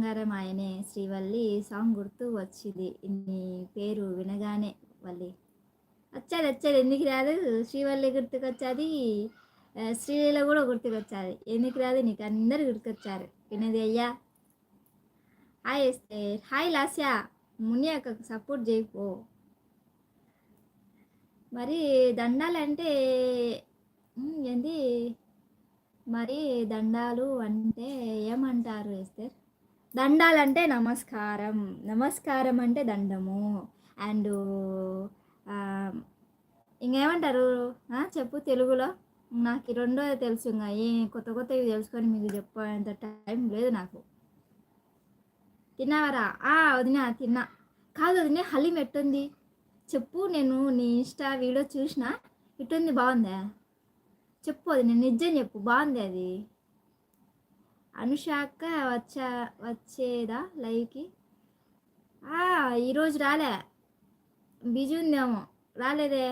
బంగారం ఆయనే శ్రీవల్లి సాంగ్ గుర్తు వచ్చింది నీ పేరు వినగానే. వల్లి వచ్చేది వచ్చేది ఎందుకు రాదు? శ్రీవల్లి గుర్తుకొచ్చాది, శ్రీలీల కూడా గుర్తుకొచ్చాది. ఎందుకు రాదు? నీకు అందరు గుర్తుకొచ్చారు. వినది అయ్యా. Hi Esther, hi Lasya. మునియాకకు సపోర్ట్ చేయపో. మరి దండాలంటే ఏంది? మరి దండాలు అంటే ఏమంటారు ఎస్తేర్? దండాలంటే నమస్కారం, నమస్కారం అంటే దండము. అండ్ ఇంకేమంటారు చెప్పు తెలుగులో. నాకు ఈ రెండో తెలుసు, ఇంకా ఏ కొత్త కొత్తవి తెలుసుకొని మీకు చెప్పేంత టైం లేదు నాకు. తిన్నావరా? వదినా తిన్నా. కాదు వదినా, హలీం ఎట్టుంది చెప్పు. నేను నీ ఇన్స్టా వీడియో చూసిన, ఇటుంది బాగుందా చెప్పు. అది నేను నిజం చెప్పు, బాగుంది అది. అనుషాక్క వచ్చేదా లైవ్కి? ఈరోజు రాలే, బిజీ ఉందేమో, రాలేదే.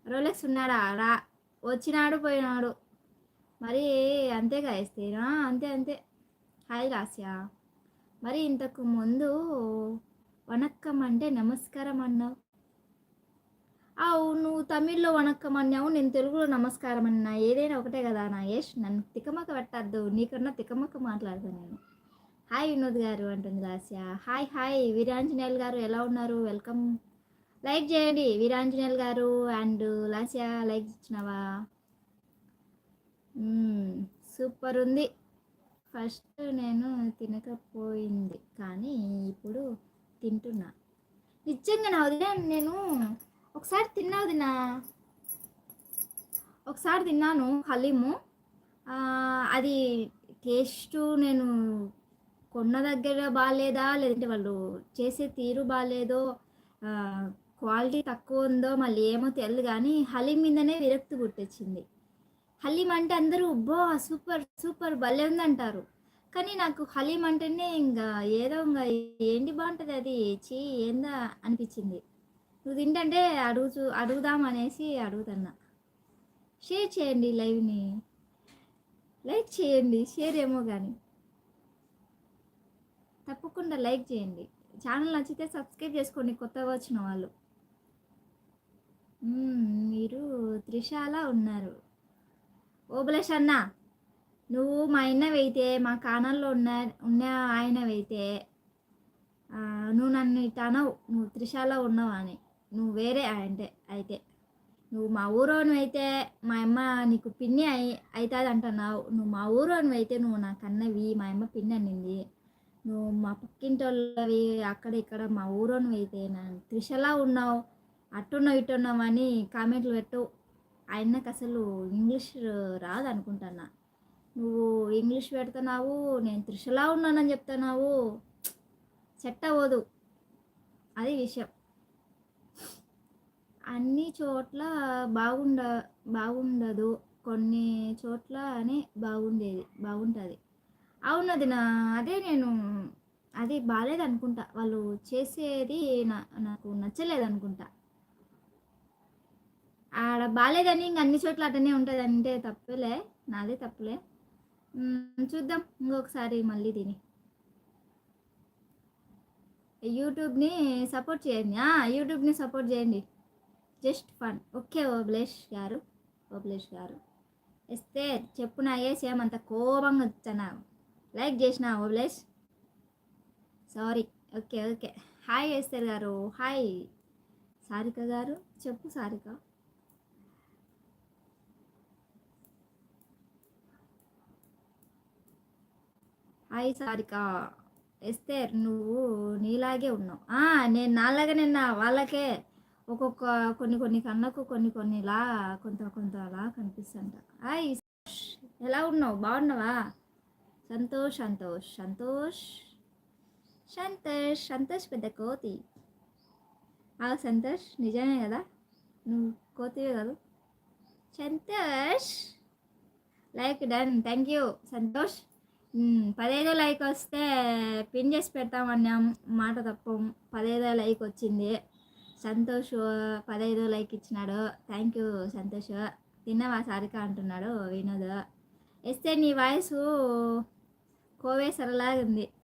రోలెక్స్ ఉన్నాడా? వచ్చినాడు పోయినాడు. మరి అంతేగా ఇస్తేనా? అంతే అంతే. హాయ్ లాస్యా. మరి ఇంతకు ముందు వణక్కం అంటే నమస్కారం అన్నావు. నువ్వు తమిళ్లో వణక్కం అన్నావు, నేను తెలుగులో నమస్కారం అన్నా. ఏదైనా ఒకటే కదా నా యష్. నన్ను తికమక పెట్టద్దు, నీకన్నా తికమక మాట్లాడతాను నేను. హాయ్ వినోద్ గారు అంటుంది లాస్యా. హాయ్ హాయ్ వీరాంజనేయులు గారు, ఎలా ఉన్నారు? వెల్కమ్. లైక్ చేయండి వీరాంజనేయులు గారు. అండ్ లాస్యా లైక్ ఇచ్చినావా? సూపర్ ఉంది. ఫస్ట్ నేను తినకపోయింది కానీ ఇప్పుడు తింటున్నా. నిజంగా నా వదిలే. నేను ఒకసారి తిన్నా వదినా, ఒకసారి తిన్నాను హలీము. అది టేస్ట్ నేను కొన్న దగ్గర బాగాలేదా, లేదంటే వాళ్ళు చేసే తీరు బాగాలేదో, క్వాలిటీ తక్కువ ఉందో మళ్ళీ ఏమో తెలియదు, కానీ హలీం మీదనే విరక్తి పుట్టించింది. హలీం అంటే అందరూ అబ్బో సూపర్ సూపర్ భలే ఉందంటారు, కానీ నాకు హలీం అంటేనే ఇంకా ఏదో ఇంకా ఏంటి బాగుంటుంది అది, చీ ఏందా అనిపించింది. నువ్వు తింటే అడుగుదాం అనేసి అడుగుతున్నా. షేర్ చేయండి లైవ్ని, లైక్ చేయండి. షేర్ ఏమో కానీ తప్పకుండా లైక్ చేయండి. ఛానల్ నచ్చితే సబ్స్క్రైబ్ చేసుకోండి కొత్తగా వచ్చిన వాళ్ళు. మీరు త్రిషాల ఉన్నారు. ఓబలేష్ అన్న, నువ్వు మా ఆయనవైతే, మా కాణంలో ఉన్న ఆయనవైతే నువ్వు నన్ను ఇట్లా అనవు, నువ్వు త్రిషాల ఉన్నావు అని. నువ్వు వేరే అంటే అయితే నువ్వు మా ఊరోను అయితే, మా అమ్మ నీకు పిన్ని అవుతుంది అంటున్నావు. నువ్వు మా ఊరోను అయితే నువ్వు నాకు అన్నవి, మా అమ్మ పిన్ని అనింది. నువ్వు మా పక్కింటి వాళ్ళవి అక్కడ ఇక్కడ మా ఊరోను అయితే నన్ను త్రిషలా ఉన్నావు, అట్టున్నావు ఇట్టున్నావు అని కామెంట్లు పెట్టు. ఆయనకు అసలు ఇంగ్లీష్ రాదు అనుకుంటున్నా. నువ్వు ఇంగ్లీష్ పెడుతున్నావు, నేను త్రిషలా ఉన్నానని చెప్తున్నావు. సెట్ అవ్వదు, అది విషయం. అన్ని చోట్ల బాగుండదు, కొన్ని చోట్లనే బాగుంటుంది. అవునది అదే నేను అది బాగాలేదు అనుకుంటా, వాళ్ళు చేసేది నాకు నచ్చలేదు అనుకుంటా. ఆడ బాగాలేదని ఇంక అన్ని చోట్ల అటనే ఉంటుంది అంటే తప్పులే, నాదే తప్పులే. చూద్దాం ఇంకొకసారి మళ్ళీ తిని. యూట్యూబ్ని సపోర్ట్ చేయండి, యూట్యూబ్ని సపోర్ట్ చేయండి, జస్ట్ ఫన్. ఓకే ఓబ్లేష్ గారు ఇస్తే చెప్పు నా ఏసేం అంత కోపంగా వచ్చాను. లైక్ చేసిన Obulesh, sorry. Okay okay. Hi Esther గారు. హాయ్ సారిక గారు. చెప్పు సారిక. హాయ్ సారిక. ఎస్తేర్ నువ్వు నీలాగే ఉన్నావు. నేను నాలాగానే వాళ్ళకే ఒక్కొక్క కొన్ని కన్నకు కొన్నిలా కొంతలా కనిపిస్తుంట. హాయ్ ఎలా ఉన్నావు? బాగున్నావా? సంతోష్ సంతోష్ సంతోష్ సంతోష్ సంతోష్ పెద్ద కోతి. సంతోష్ నిజమే కదా, నువ్వు కోతివే కదా Santosh. Like done, thank you Santosh. 15 like వస్తే పిన్ చేసి పెడతామన్నాం, మాట తప్పం. 15 లైక్ వచ్చింది. సంతోష్ 15 లైక్ ఇచ్చినాడు, థ్యాంక్ యూ సంతోష్. తిన్నావా సారిక అంటున్నాడు వినోద్. ఇస్తే నీ వాయిస్ కోవే సరలాగా ఉంది.